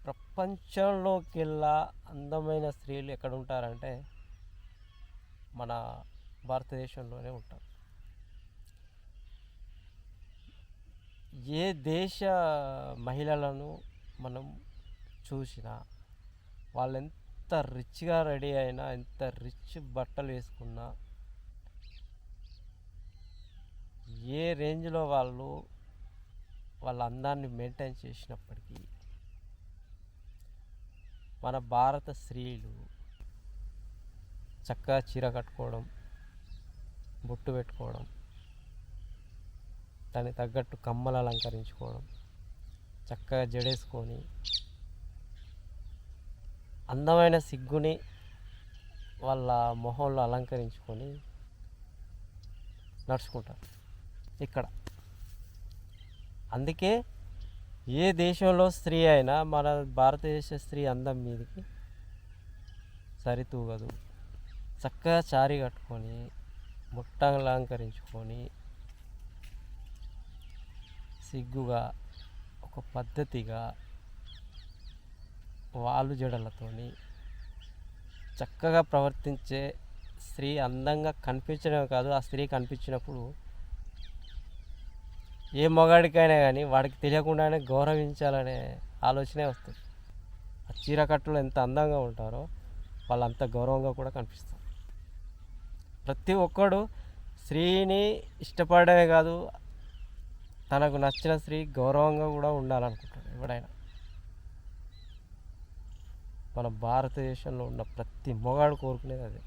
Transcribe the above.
ప్రపంచంలోకెల్లా అందమైన స్త్రీలు ఎక్కడ ఉంటారంటే మన భారతదేశంలోనే ఉంటారు. ఏ దేశ మహిళలను మనం చూసినా వాళ్ళు ఎంత రిచ్గా రెడీ అయినా, ఎంత రిచ్ బట్టలు వేసుకున్నా, ఏ రేంజ్లో వాళ్ళ అందాన్ని మెయింటైన్ చేసినప్పటికీ మన భారత స్త్రీలు చక్కగా చీర కట్టుకోవడం, బొట్టు పెట్టుకోవడం, దానికి తగ్గట్టు కమ్మలు అలంకరించుకోవడం, చక్కగా జడేసుకొని అందమైన సిగ్గుని వాళ్ళ మొహంలో అలంకరించుకొని నడుచుకుంటారు ఇక్కడ. అందుకే ఏ దేశంలో స్త్రీ అయినా మన భారతదేశ స్త్రీ అందం మీదకి సరితూగదు. చక్కగా చారీ కట్టుకొని, బుట్టలు అలంకరించుకొని, సిగ్గుగా, ఒక పద్ధతిగా, వాలు జడలతోని చక్కగా ప్రవర్తించే స్త్రీ అందంగా కనిపించడమే కాదు, ఆ స్త్రీ కనిపించినప్పుడు ఏ మగాడికైనా కానీ వాడికి తెలియకుండానే గౌరవించాలనే ఆలోచనే వస్తుంది. ఆ చీరకట్టులో ఎంత అందంగా ఉంటారో వాళ్ళు అంత గౌరవంగా కూడా కనిపిస్తారు. ప్రతి ఒక్కడు స్త్రీని ఇష్టపడమే కాదు, తనకు నచ్చిన స్త్రీ గౌరవంగా కూడా ఉండాలనుకుంటాడు ఎవడైనా. మన భారతదేశంలో ఉన్న ప్రతి మొగాడు కోరుకునేది అదే.